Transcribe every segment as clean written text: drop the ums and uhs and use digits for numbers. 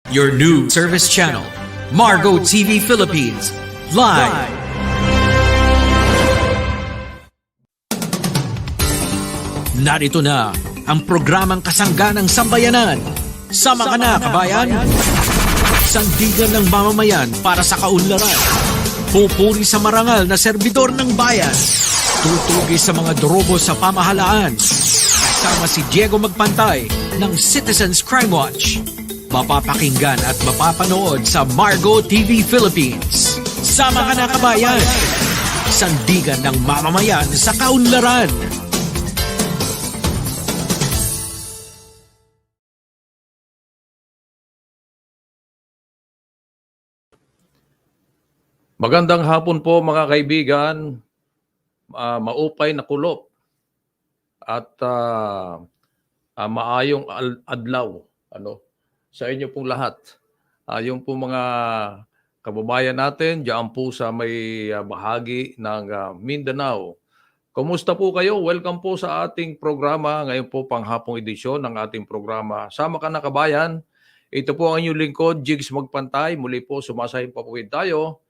Your new service channel, Margo TV Philippines, live. Narito na ang programang kasangga ng sambayanan. Sama ka na, kabayan! Sandigan ng mamamayan para sa kaunlaran. Pupuri sa marangal na serbidor ng bayan. Tutugi sa mga drobo sa pamahalaan. Kasama si Diego Magpantay ng Citizens Crime Watch. Mapapakinggan at mapapanood sa Margo TV Philippines. Sama ka na, kabayan! Sandigan ng mamamayan sa kaunlaran. Magandang hapon po mga kaibigan, maupay na kulop at maayong adlaw sa inyo pong lahat. Yung po mga kababayan natin diyan po sa may bahagi ng Mindanao. Kumusta po kayo? Welcome po sa ating programa. Ngayon po panghapong edisyon ng ating programa. Sama ka na, kabayan. Ito po ang inyong lingkod, Jigs Magpantay. Muli po sumasahing papuwid tayo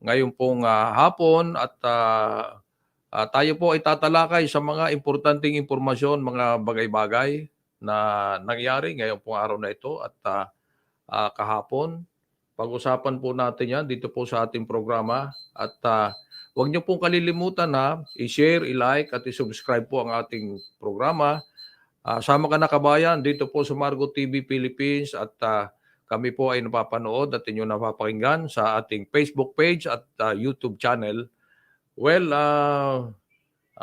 ngayon pong hapon at tayo po ay tatalakay sa mga importanteng impormasyon, mga bagay-bagay na nangyari ngayon pong araw na ito at kahapon. Pag-usapan po natin yan dito po sa ating programa at huwag niyo pong kalilimutan na i-share, i-like at i-subscribe po ang ating programa. Sama ka na, kabayan, dito po sa Margo TV Philippines at kami po ay napapanood at inyo napapakinggan sa ating Facebook page at YouTube channel. Well,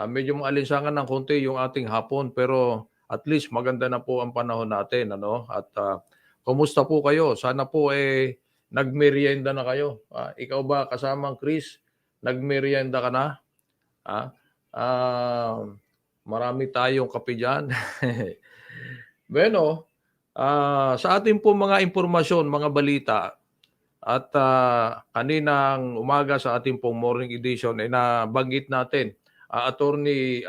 medyo maalinsangan ng konti yung ating hapon pero at least maganda na po ang panahon natin. At kumusta po kayo? Sana po nagmerienda na kayo. Ikaw ba kasamang Chris? Nagmerienda ka na? Marami tayong kape dyan. Bueno, sa ating po mga impormasyon, mga balita, at kaninang umaga sa ating pong morning edition ay nabanggit natin, Attorney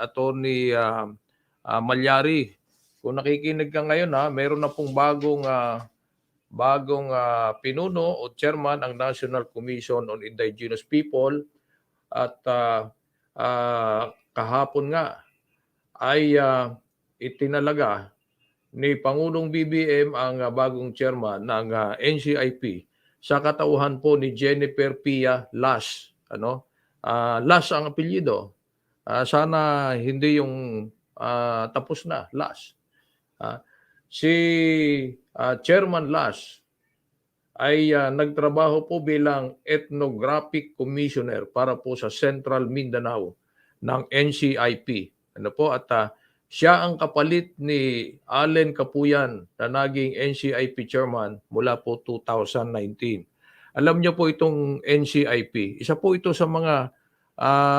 Malyari, kung nakikinig ka ngayon, meron na pong bagong pinuno o chairman ang National Commission on Indigenous People at kahapon nga ay itinalaga ni Pangulong BBM ang bagong chairman ng NCIP sa katauhan po ni Jennifer Pia Las. Las ang apelyido. Sana hindi yung tapos na, Las. Si Chairman Las ay nagtrabaho po bilang Ethnographic Commissioner para po sa Central Mindanao ng NCIP. At siya ang kapalit ni Allen Capuyan na naging NCIP chairman mula po 2019. Alam niyo po itong NCIP, isa po ito sa mga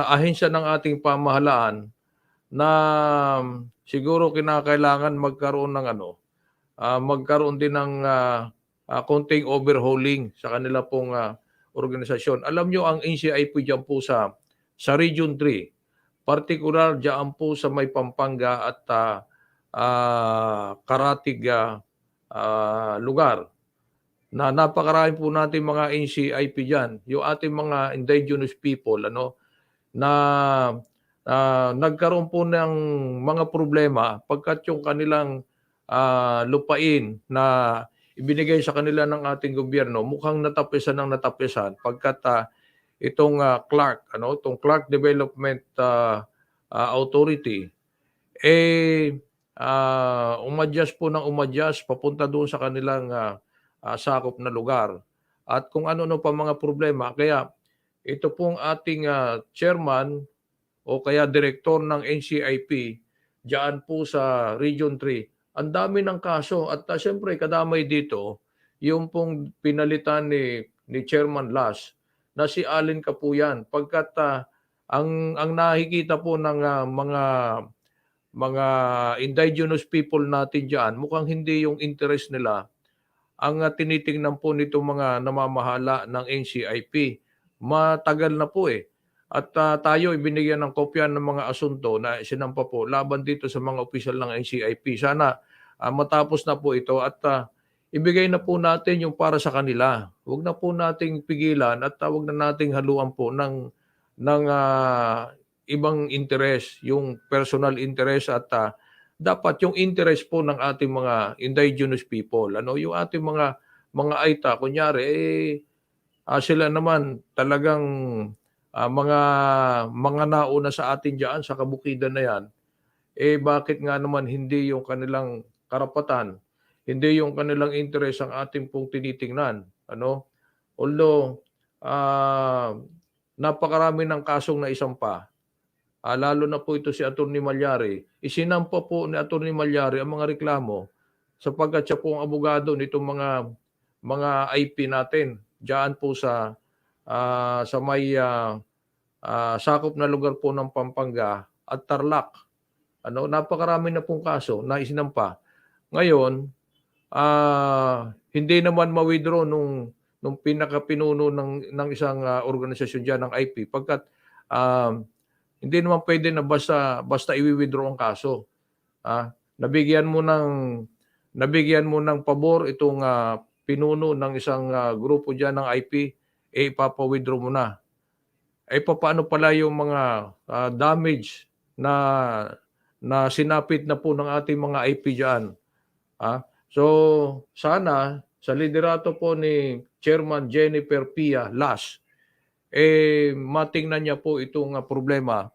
ahensya ng ating pamahalaan na siguro kinakailangan magkaroon ng magkaroon din ng konting overhauling sa kanila pong organisasyon. Alam niyo ang NCIP diyan po sa Region 3. Partikular diyan po sa may Pampanga at Karatig lugar na napakarami po natin mga NCIP diyan. Yung ating mga indigenous people na nagkaroon po ng mga problema pagkat yung kanilang lupain na ibinigay sa kanila ng ating gobyerno mukhang natapisan pagkat itong itong Clark Development Authority umadyas po ng umadyas papunta doon sa kanilang sakop na lugar at kung ano pa mga problema. Kaya ito pong ating chairman o kaya direktor ng NCIP diyan po sa Region 3, ang dami ng kaso at siyempre kadamay dito yung pong pinalitan ni Chairman Las na si Allen Capuyan pagkat ang nakikita po ng mga indigenous people natin diyan mukhang hindi yung interest nila ang tinitingnan po nito mga namamahala ng NCIP. Matagal na po at tayo ibinigyan ng kopya ng mga asunto na sinampa po laban dito sa mga opisyal ng NCIP. Sana matapos na po ito at ibigay na po natin yung para sa kanila. Huwag na po nating pigilan at huwag na nating haluan po ng ibang interes, yung personal interest at dapat yung interest po ng ating mga indigenous people. Ano, yung ating mga Aita, kunyari, sila naman talagang mga nauna sa atin diyan sa kabukidan na yan, bakit nga naman hindi yung kanilang karapatan, hindi yung kanilang interes ang ating pong tinitingnan, ano? Although, ah, napakarami ng kasong naisampa, lalo na po ito si Attorney Malyari, isinampa po ni Attorney Malyari ang mga reklamo sapagkat siya po ang abogado nitong mga IP natin diyan po sa may sakop na lugar po ng Pampanga at Tarlac. Ano, napakarami na pong kaso na isinampa. Ngayon, hindi naman ma-withdraw nung pinakapinuno ng isang organisasyon diyan ng IP pagkat hindi naman pwede na basta i-withdraw ang kaso. Nabigyan mo ng pabor itong pinuno ng isang grupo diyan ng IP, ipapa-withdraw mo na. Papaano pala yung mga damage na sinapit na po ng ating mga IP diyan. So sana sa liderato po ni Chairman Jennifer Pia Las, matingnan niya po itong problema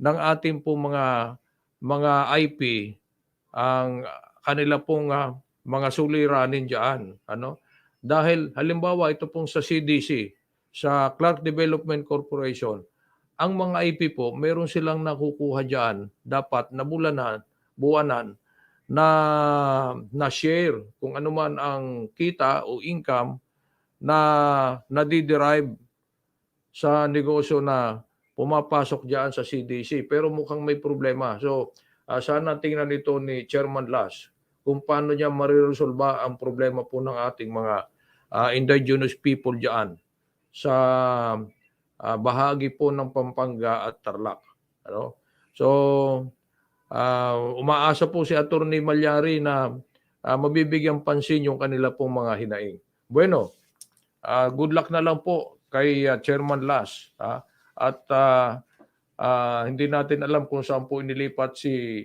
ng ating po mga IP, ang kanila pong mga suliranin diyan, ano? Dahil halimbawa ito pong sa CDC, sa Clark Development Corporation, ang mga IP po meron silang nakukuha diyan dapat na buwanan na share kung ano man ang kita o income na nadi-derive sa negosyo na pumapasok diyan sa CDC. Pero mukhang may problema. So, sana tingnan ito ni Chairman Las kung paano niya mariresolba ang problema po ng ating mga indigenous people diyan sa bahagi po ng Pampanga at Tarlac. Ano? So, umaasa po si Attorney Malyari na mabibigyang pansin yung kanila pong mga hinaing. Bueno, good luck na lang po kay Chairman Las. At hindi natin alam kung saan po inilipat si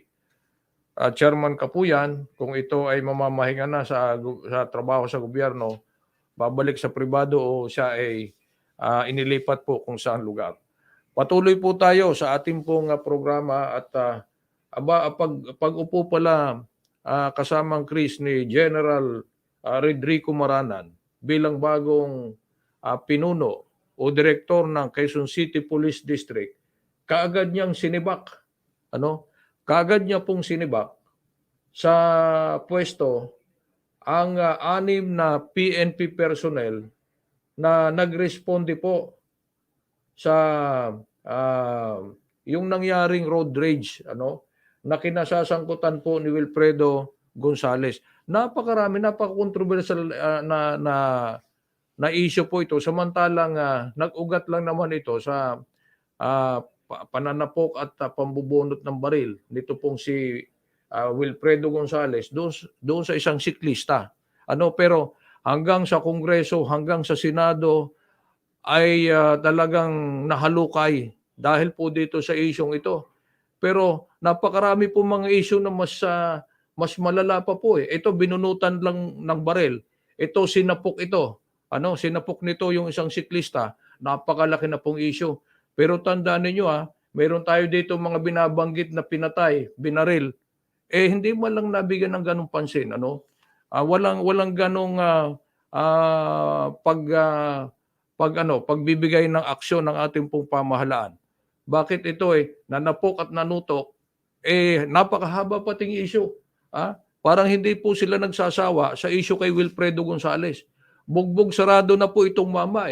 Chairman Kapuyan, kung ito ay mamamahinga na sa trabaho sa gobyerno, babalik sa pribado o siya ay inilipat po kung saan lugar. Patuloy po tayo sa ating pong programa at pag upo pala kasamang Chris ni General Rodrigo Maranan bilang bagong pinuno o direktor ng Quezon City Police District, kaagad niyang sinibak, kaagad niya pong sinibak sa pwesto ang 6 na PNP personnel na nagresponde po sa yung nangyaring road rage, na kinasasangkutan po ni Wilfredo Gonzales. Napaka-controversial na issue po ito, samantalang nag-ugat lang naman ito sa pananapok at pambubunot ng baril nito pong si Wilfredo Gonzales doon sa isang siklista. Pero hanggang sa Kongreso, hanggang sa Senado ay talagang nahalukay dahil po dito sa isyong ito. Pero napakarami po mga issue na mas malala pa po. Ito binunutan lang ng baril. Ito sinapok ito. Sinapok nito yung isang siklista. Napakalaki na pong issue. Pero tandaan niyo meron tayo dito mga binabanggit na pinatay, binaril. Hindi man lang nabigyan ng ganung pansin, walang ganong pagbibigay ng aksyon ng ating pong pamahalaan. Bakit ito nanapok at nanutok, napakahaba pating issue. Parang hindi po sila nagsasawa sa issue kay Wilfredo Gonzales. Bugbog sarado na po itong mama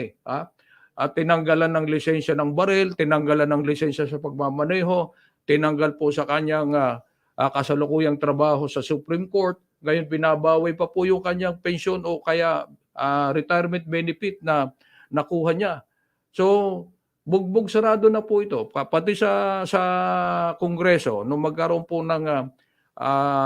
At tinanggalan ng lisensya ng baril, tinanggalan ng lisensya sa pagmamaneho, tinanggal po sa kanyang kasalukuyang trabaho sa Supreme Court. Ngayon binabawi pa po yung kanyang pensyon o kaya retirement benefit na nakuha niya. So, bugbog sarado na po ito. Pati sa Kongreso, nung magkaroon po ng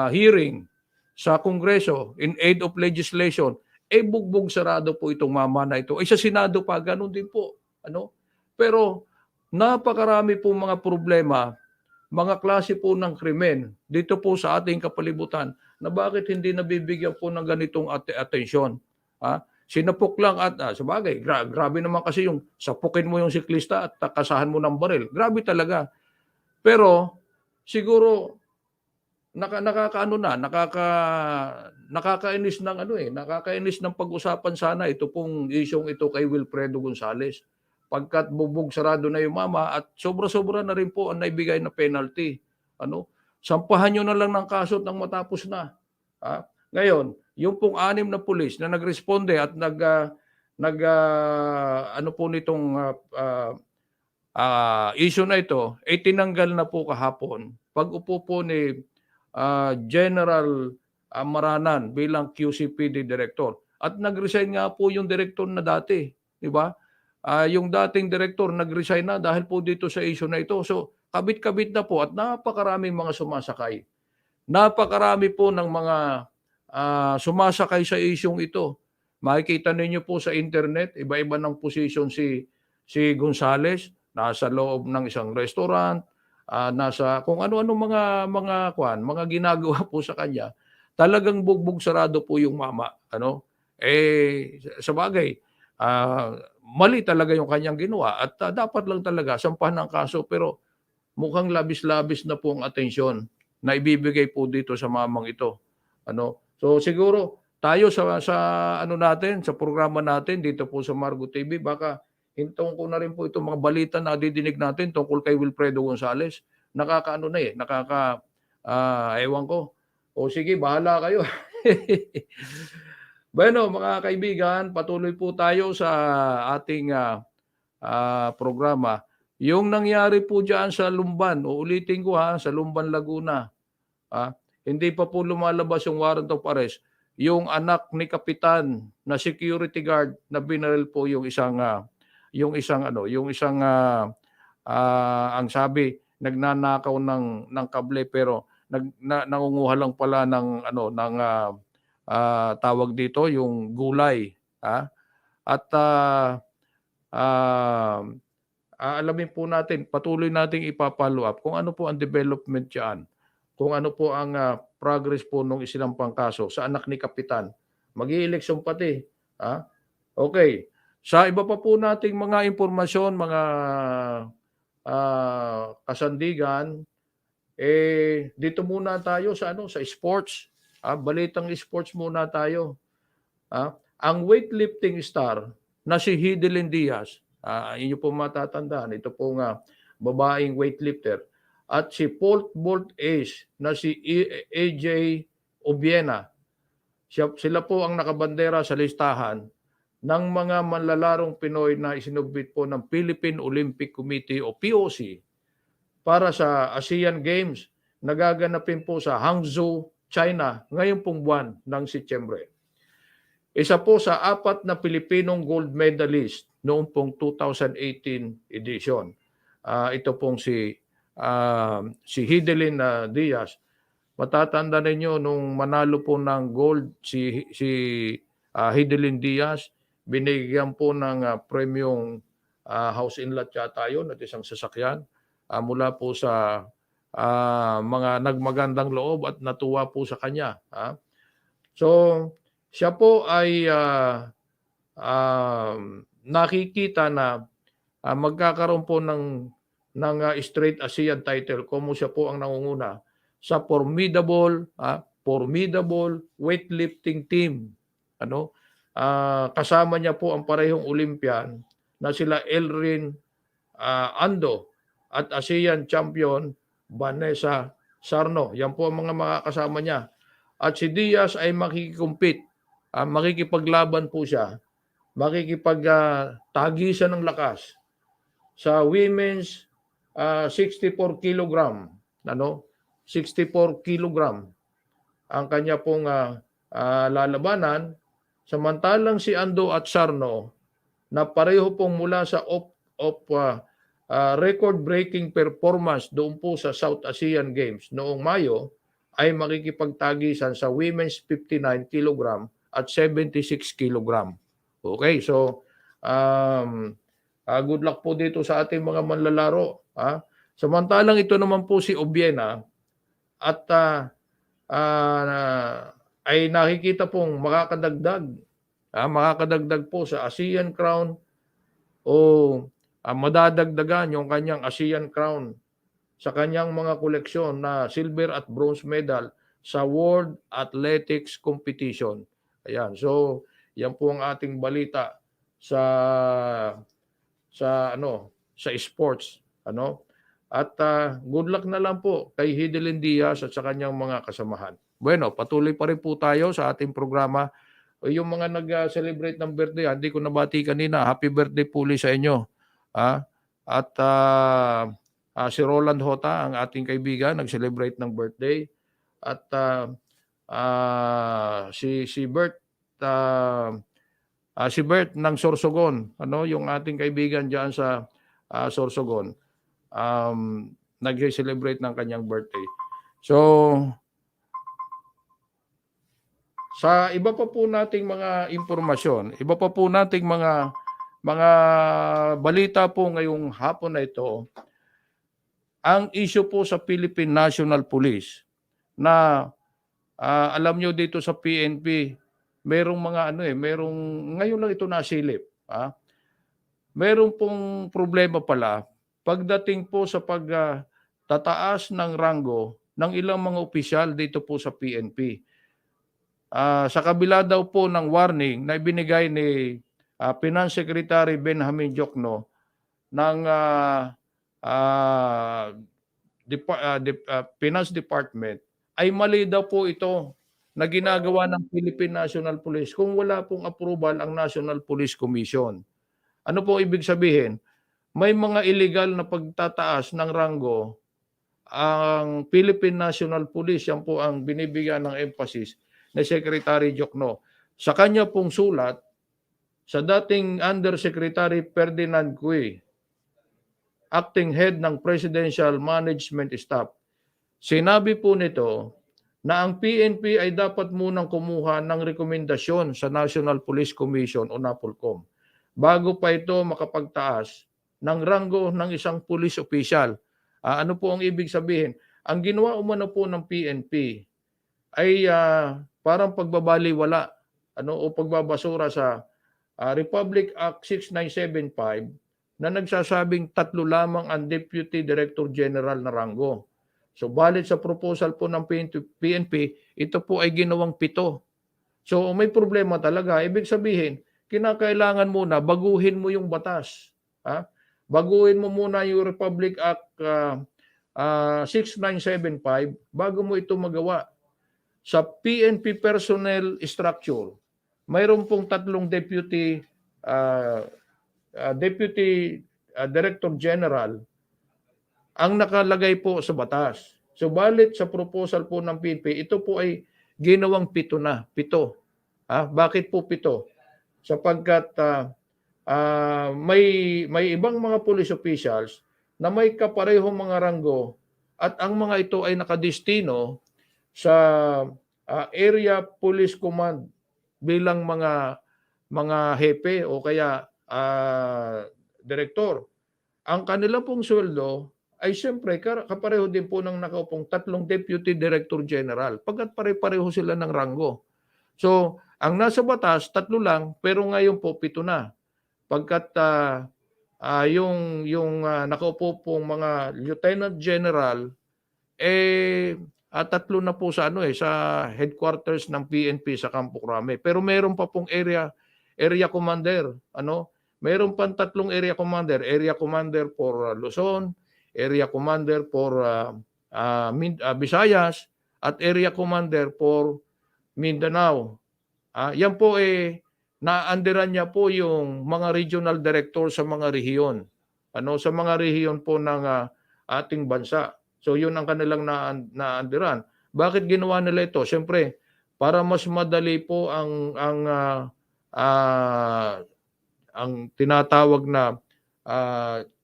hearing sa Kongreso in aid of legislation, bugbog sarado po itong mama na ito. Sa Senado pa, ganun din po. Ano? Pero napakarami po mga problema, mga klase po ng krimen dito po sa ating kapalibutan na bakit hindi nabibigyan po ng ganitong atensyon. Sinapok lang at sabagay, grabe naman kasi yung sapukin mo yung siklista at takasahan mo ng baril. Grabe talaga. Pero siguro nakakaano na, nakakainis ng nakakainis ng pag-usapan sana ito pong isyung ito kay Wilfredo Gonzales. Pagkat bugbog sarado na yung mama at sobra-sobra na rin po ang naibigay na penalty. Sampahan nyo na lang ng kaso at nang matapos na. Ngayon, yung pong 6 na pulis na nagresponde at ano po nitong issue na ito, tinanggal na po kahapon. Pag-upo po ni General Maranan bilang QCPD Director. At nag-resign nga po yung director na dati. Di ba? Yung dating director nag-resign na dahil po dito sa issue na ito. So, kabit-kabit na po at napakaraming mga sumasakay. Napakarami po ng mga sumasakay sa isyong ito. Makikita ninyo po sa internet, iba-iba ng position si Gonzales, nasa loob ng isang restaurant, nasa kung ano-ano mga ginagawa po sa kanya. Talagang bugbog sarado po yung mama, sabagay, mali talaga yung kanyang ginawa at dapat lang talaga sampahan ng kaso, pero mukhang labis-labis na po ang atensyon na ibibigay po dito sa mamang ito. So siguro tayo sa natin, sa programa natin dito po sa Margo TV, baka hintong ko na rin po itong mga balita na didinig natin tungkol kay Wilfredo Gonzales. Ewan ko. O sige, bahala kayo. Bueno, mga kaibigan, patuloy po tayo sa ating programa. Yung nangyari po dyan sa Lumban, uulitin ko sa Lumban, Laguna. Hindi pa po lumalabas yung warrant of arrest. Yung anak ni Kapitan na security guard na binaril po yung isang ang sabi nagnanakaw ng kable, pero nangunguha lang pala ng tawag dito yung gulay. At alamin po natin, patuloy nating ipapollow up kung ano po ang development diyan, kung ano po ang progress po nung isinampang kaso sa anak ni Kapitan. Mag-i-eleksyon pati. Okay. Sa iba pa po nating mga impormasyon, mga kasandigan, dito muna tayo sa sports. Balitang sports muna tayo. Ang weightlifting star na si Hidilyn Diaz, inyo po matatandaan, ito po nga babaeng weightlifter, at si pole vault ace na si AJ Obiena. Sila po ang nakabandera sa listahan ng mga manlalarong Pinoy na isinubmit po ng Philippine Olympic Committee o POC para sa ASEAN Games na gaganapin po sa Hangzhou, China ngayong pong buwan ng Setyembre. Isa po sa 4 na Pilipinong gold medalist noong pong 2018 edition. Ito pong si Hidilyn Diaz. Matatanda ninyo nung manalo po ng gold si Hidilyn Diaz, binigyan po ng premium house inlet yata yun at isang sasakyan mula po sa mga nagmagandang loob at natuwa po sa kanya. So, siya po ay nakikita na magkakaroon po ng straight ASEAN title kung siya po ang nangunguna sa formidable weightlifting team. Kasama niya po ang parehong Olympian na sila Elrin Ando at ASEAN champion Vanessa Sarno. Yan po ang mga kasama niya. At si Diaz ay makikikompete, makikipaglaban po siya, makikipagtagisan ng lakas sa women's 64 kilogram. 64 kilogram ang kanya pong lalabanan. Samantalang si Ando at Sarno na pareho pong mula sa record-breaking performance doon po sa South Asian Games noong Mayo, ay makikipagtagisan sa women's 59 kilogram at 76 kilogram. Okay, so good luck po dito sa ating mga manlalaro. Samantalang ito naman po si Obiena at ay nakikita pong makakadagdag po sa ASEAN Crown o madadagdagan yung kanyang ASEAN Crown sa kanyang mga koleksyon na silver at bronze medal sa World Athletics Competition. Ayan, so yan po ang ating balita sa sa sports, At good luck na lang po kay Hidelin Diaz at sa kanyang mga kasamahan. Bueno, patuloy pa rin po tayo sa ating programa. Yung mga nag-celebrate ng birthday, hindi ko nabati kanina. Happy birthday puli sa inyo. At si Roland Hota, ang ating kaibigan, nag-celebrate ng birthday. At si Bert, si Bert ng Sorsogon, yung ating kaibigan diyan sa Sorsogon, nag-celebrate ng kanyang birthday. So, sa iba pa po nating mga impormasyon, iba pa po nating mga balita po ngayong hapon na ito, ang issue po sa Philippine National Police na alam nyo dito sa PNP, merong merong ngayon lang ito nasilip. Merong pong problema pala pagdating po sa pagtataas ng ranggo ng ilang mga opisyal dito po sa PNP. Sa kabila daw po ng warning na ibinigay ni Finance Secretary Benjamin Diokno ng Finance Department, ay mali daw po ito na ginagawa ng Philippine National Police kung wala pong approval ang National Police Commission. Ano po ibig sabihin? May mga illegal na pagtataas ng ranggo ang Philippine National Police, yan po ang binibigyan ng emphasis ni Secretary Diokno. Sa kanya pong sulat, sa dating Undersecretary Ferdinand Cui, acting head ng Presidential Management Staff, sinabi po nito na ang PNP ay dapat munang kumuha ng rekomendasyon sa National Police Commission o NAPOLCOM bago pa ito makapagtaas ng ranggo ng isang police official. Ano po ang ibig sabihin? Ang ginawa umano po ng PNP ay parang pagbabaliwala o pagbabasura sa Republic Act 6975 na nagsasabing 3 lamang ang Deputy Director General na ranggo. So balit sa proposal po ng PNP, ito po ay ginawang 7. So may problema talaga. Ibig sabihin, kinakailangan muna baguhin mo yung batas. Baguhin mo muna yung Republic Act 6975 bago mo ito magawa. Sa PNP personnel structure, mayroon pong 3 deputy director general ang nakalagay po sa batas. So balit sa proposal po ng PNP, ito po ay ginawang 7 na. 7. Bakit po 7? Sapagkat may ibang mga police officials na may kaparehong mga ranggo at ang mga ito ay nakadestino sa Area Police Command bilang mga hepe o kaya direktor. Ang kanila pong sweldo ay siyempre kapareho din po ng nakaupong 3 Deputy Director General pagkat pare-pareho sila ng ranggo. So, ang nasa batas 3 lang pero ngayon po 7 na. Pagkat yung nakaupo pong mga Lieutenant General 3 na po sa sa headquarters ng PNP sa Campo Crame. Pero meron pa pong area commander, Meron pang 3 area commander for Luzon, area commander for Visayas at area commander for Mindanao. Yan po naandiran niya po yung mga regional director sa mga rehiyon. Sa mga rehiyon po ng ating bansa. So yun ang kanilang naandiran. Bakit ginawa nila ito? Siyempre, para mas madali po ang tinatawag na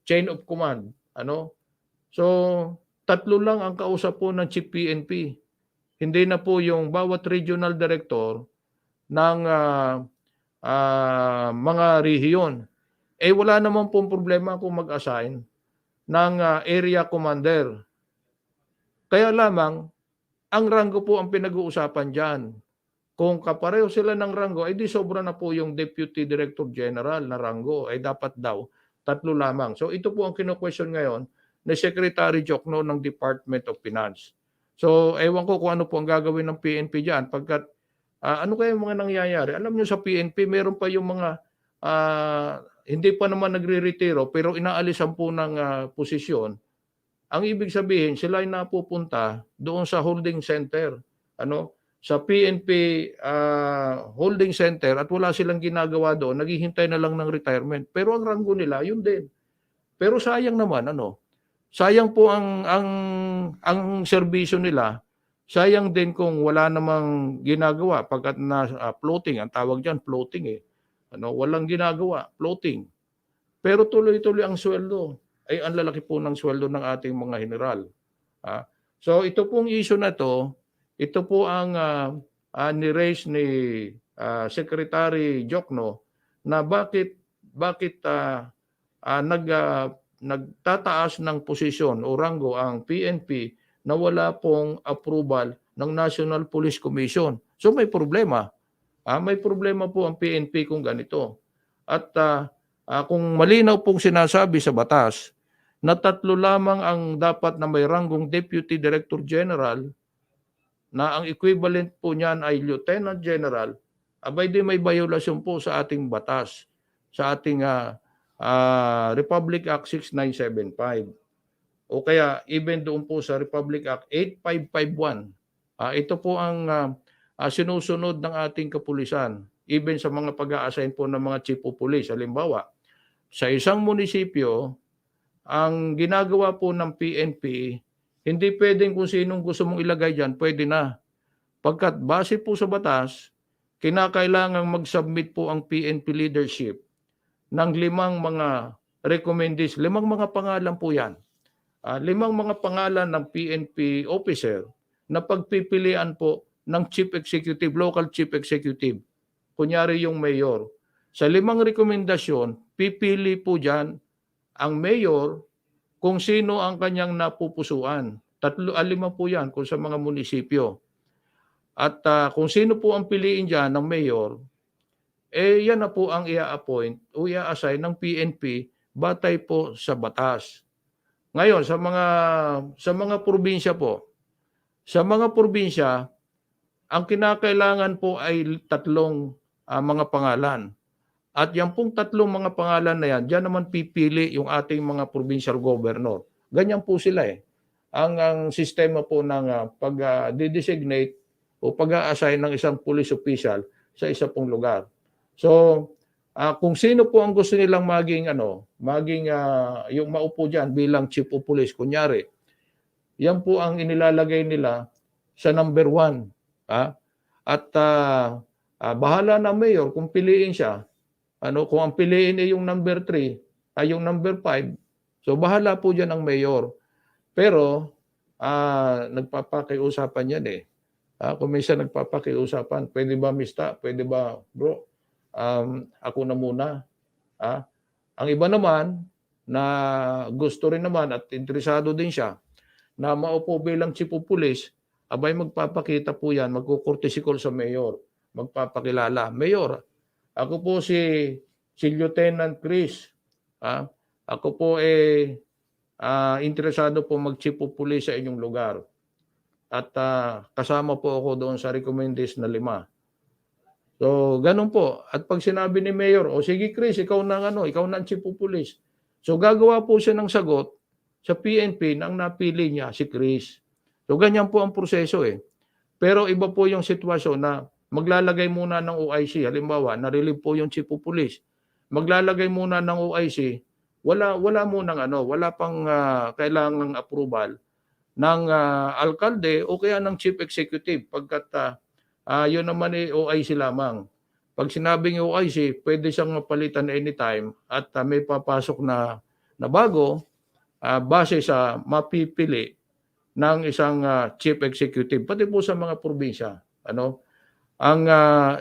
chain of command. So 3 lang ang kausap po ng Chief PNP. hindi na po yung bawat regional director ng mga rehiyon. Wala naman pong problema kung mag-assign ng area commander. Kaya lamang, ang ranggo po ang pinag-uusapan diyan. Kung kapareho sila ng ranggo, di sobra na po yung Deputy Director General na ranggo. Dapat daw, 3 lamang. So ito po ang kino-question ngayon ni Secretary Jokno ng Department of Finance. So ewan ko kung ano po ang gagawin ng PNP diyan pagkat ano kaya yung mga nangyayari? Alam niyo sa PNP meron pa yung mga hindi pa naman nagre-retiro pero inaalisan po ng posisyon. Ang ibig sabihin, sila ay napupunta doon sa holding center, sa PNP holding center at wala silang ginagawa doon, naghihintay na lang ng retirement. Pero ang ranggo nila, yun din. Pero sayang naman, sayang po ang serbisyo nila, sayang din kung wala namang ginagawa pagkat floating, ang tawag diyan floating walang ginagawa, floating. Pero tuloy-tuloy ang sweldo. Ang lalaki po ng sweldo ng ating mga general. So ito pong issue na to, ito po ang ni-raise ni Secretary Jokno na bakit nagtataas ng posisyon o ranggo ang PNP na wala pong approval ng National Police Commission. So may problema. May problema po ang PNP kung ganito. At kung malinaw pong sinasabi sa batas na 3 lamang ang dapat na may ranggong Deputy Director General na ang equivalent po niyan ay Lieutenant General, di may violasyon po sa ating batas, sa ating Republic Act 6975. O kaya even doon po sa Republic Act 8551. Ito po ang sinusunod ng ating kapulisan, even sa mga pag-a-assign po ng mga chief of police. Halimbawa, sa isang munisipyo, ang ginagawa po ng PNP, hindi pwedeng kung sinong gusto mong ilagay dyan, pwede na. Pagkat base po sa batas, kinakailangang mag-submit po ang PNP leadership ng 5 mga recommendations, 5 mga pangalan po yan. 5 mga pangalan ng PNP officer na pagpipilian po ng chief executive, local chief executive. Kunyari yung mayor. Sa 5 rekomendasyon, pipili po dyan ang mayor kung sino ang kanyang napupusuan. 5 po yan kung sa mga munisipyo. At kung sino po ang piliin dyan ng mayor, yan na po ang i-appoint o i-assign ng PNP batay po sa batas. Ngayon, sa mga probinsya po, sa mga probinsya, ang kinakailangan po ay 3 mga pangalan. At yan pong 3 mga pangalan na yan, diyan naman pipili yung ating mga provincial governor. Ganyan po sila Ang sistema po ng pag-designate o pag-a-assign ng isang police official sa isa pong lugar. So, kung sino po ang gusto nilang maging yung maupo diyan bilang chief of police, kunyari, yan po ang inilalagay nila sa number 1. At bahala na mayor kung piliin siya. Kung ang piliin ay yung number 3, ay yung number 5, so bahala po diyan ang mayor. Pero nagpapakiusapan yan kung minsan nagpapakiusapan, pwede ba mista? Pwede ba bro? Ako na muna. Ang iba naman na gusto rin naman at interesado din siya na maupo bilang chief of police, magpapakita po yan, magkukurtesi call sa mayor, magpapakilala. Mayor, ako po si Lieutenant Chris. Ako po interesado po mag-chief of police sa inyong lugar. At kasama po ako doon sa recommendation na 5. So, ganun po. At pag sinabi ni Mayor, sige Chris, ikaw na ang chief of police. So, gagawa po siya ng sagot sa PNP na ang napili niya si Chris. So, ganyan po ang proseso Pero iba po yung sitwasyon na maglalagay muna ng OIC. Halimbawa, na-relieve po yung chief of police. Maglalagay muna ng OIC. Wala pang kailangang approval ng alkalde o kaya ng chief executive pagkat yun naman OIC lamang. Pag sinabing OIC, pwede siyang mapalitan anytime at may papasok na bago base sa mapipili ng isang chief executive, pati po sa mga probinsya. Ano? Ang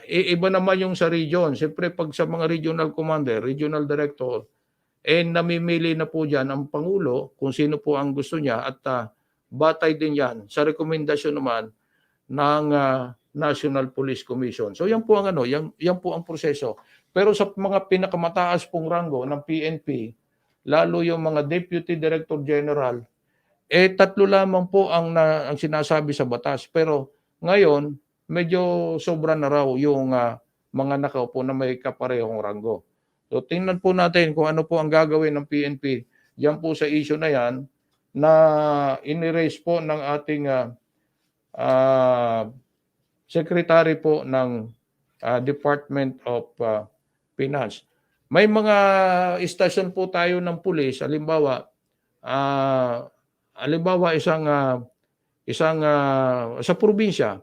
iba naman yung sa region. Siyempre, pag sa mga regional commander, regional director, namimili na po dyan ang Pangulo kung sino po ang gusto niya at batay din yan sa rekomendasyon naman ng National Police Commission. So yan po ang yan po ang proseso. Pero sa mga pinakamataas pong ranggo ng PNP, lalo yung mga Deputy Director General, tatlo lamang po ang sinasabi sa batas. Pero ngayon, medyo sobra na raw yung mga nakaupo na may kaparehong ranggo. So tingnan po natin kung ano po ang gagawin ng PNP. Yan po sa issue na yan na iniraise po ng ating secretary po ng Department of Finance. May mga istasyon po tayo ng pulis, halimbawa isang sa probinsya.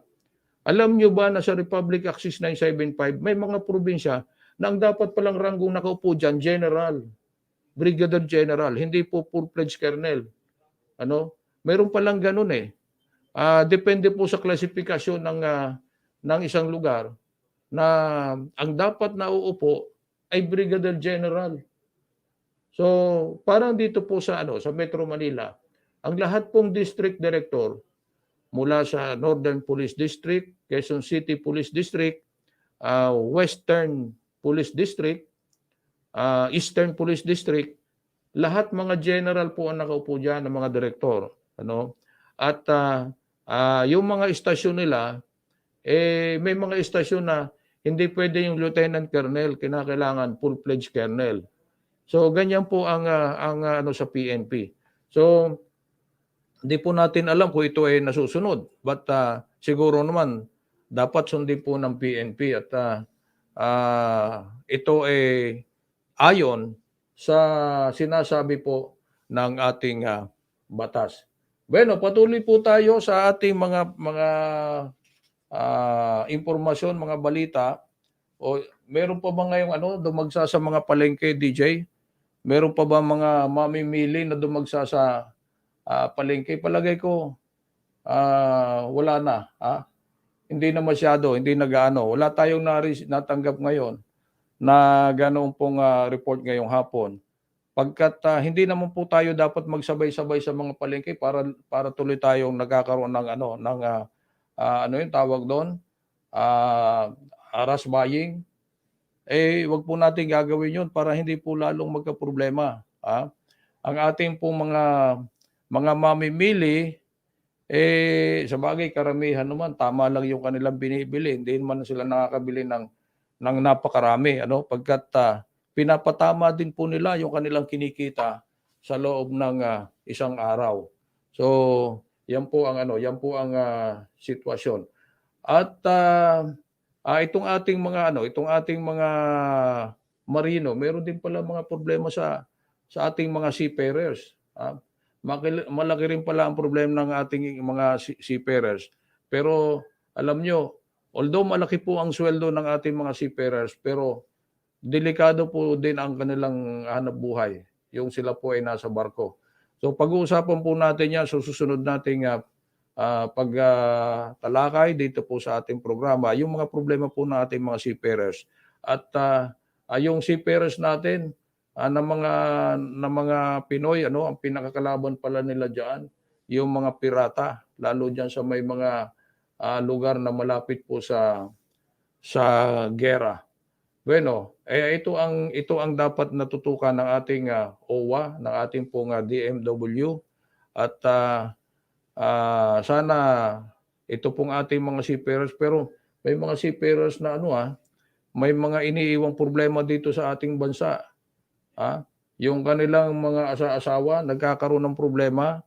Alam nyo ba na sa Republic Act 6975, may mga probinsya na ang dapat palang ranggong nakaupo dyan, General, Brigadier General, hindi po full-fledged colonel. Meron palang ganun eh. Depende po sa klasifikasyon ng isang lugar na ang dapat na uupo ay Brigadier General. So, parang dito po sa Metro Manila, ang lahat pong district director mula sa Northern Police District, Quezon City Police District, Western Police District, Eastern Police District, lahat mga general po ang nakaupo diyan ng mga direktor, At yung mga istasyon nila, may mga istasyon na hindi pwede yung lieutenant colonel, kinakailangan full-fledged colonel. So ganyan po ang sa PNP. So hindi po natin alam kung ito ay nasusunod, but siguro naman dapat sundin po ng PNP at ito ay ayon sa sinasabi po ng ating batas. Bueno, patuloy po tayo sa ating mga impormasyon, mga balita. O meron pa ba ngayong dumagsa sa mga palengke, DJ? Meron pa ba mga mamimili na dumagsa sa palengke? Palagay ko wala na. Hindi na masyado, hindi na gaano. Wala tayong natanggap ngayon na ganoon pong report ngayong hapon. Pagkat hindi naman po tayo dapat magsabay-sabay sa mga palengke para tuloy tayong nagkakaroon ng yung tawag doon, harass buying. Wag po natin gagawin 'yun para hindi po lalong magkaproblema. Ang ating pong mga mamimili, sa bagay karamihan naman tama lang yung kanilang binibili, hindi naman sila nakakabili ng napakarami, pagkat pinapatama din po nila yung kanilang kinikita sa loob ng isang araw. So, yan po ang sitwasyon. At itong ating mga marino, meron din pala mga problema sa ating mga seafarers. Malaki rin pala ang problema ng ating mga seafarers. Pero alam nyo, although malaki po ang sweldo ng ating mga seafarers, pero delikado po din ang kanilang hanap buhay, yung sila po ay nasa barko. So pag-uusapan po natin yan sa susunod nating pagtalakay dito po sa ating programa, yung mga problema po ng ating mga seafarers. At yung seafarers natin, ng mga Pinoy, ang pinakakalaban pala nila dyan, yung mga pirata, lalo dyan sa may mga lugar na malapit po sa gera. Bueno, ito ang dapat natutukan ng ating OWA, ng ating pong DMW at sana ito pong ating mga seafarers, pero may mga seafarers na may mga iniiwang problema dito sa ating bansa. Yung kanilang mga asawa nagkakaroon ng problema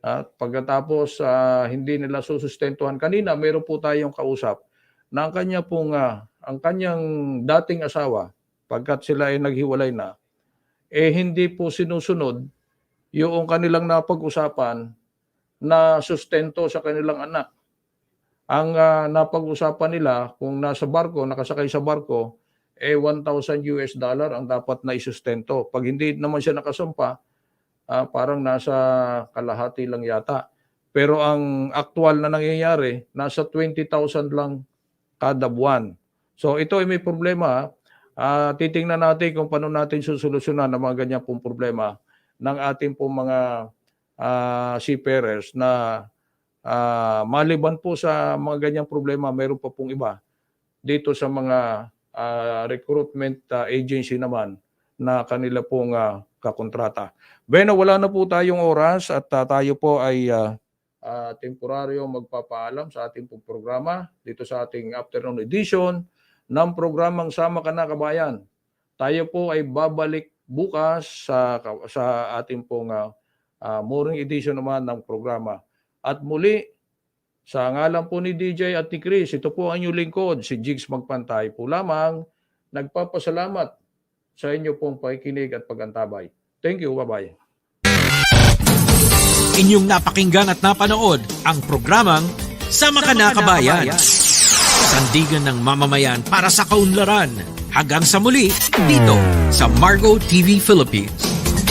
at pagkatapos hindi nila susustentuhan. Kanina meron po tayong kausap na ang kanyang dating asawa, pagkat sila ay naghiwalay na, hindi po sinusunod yung kanilang napag-usapan na sustento sa kanilang anak. Ang napag-usapan nila, kung nasa barko, nakasakay sa barko, $1,000 ang dapat na isustento. Pag hindi naman siya nakasampa, parang nasa kalahati lang yata. Pero ang aktual na nangyayari, nasa 20,000 lang kada buwan. So ito ay may problema. Titingnan natin kung paano natin susolusyonan ang mga ganyan pong problema ng ating pong mga seafarers na maliban po sa mga ganyang problema, mayroon pa pong iba dito sa mga recruitment agency naman na kanila pong kakontrata. Bueno, wala na po tayong oras at tayo po ay temporaryo magpapaalam sa ating pong programa dito sa ating afternoon edition ng programang Sama Ka Na Kabayan. Tayo po ay babalik bukas sa ating pong morning edition naman ng programa. At muli, sa ngalan po ni DJ at ni Chris, ito po ang inyong lingkod, si Jigs Magpantay po lamang, nagpapasalamat sa inyo pong pakikinig at pagantabay. Thank you, bye-bye. Inyong napakinggan at napanood ang programang Sama Ka Na Kabayan. Sandigan ng mamamayan para sa kaunlaran. Hanggang sa muli, dito sa Margo TV Philippines.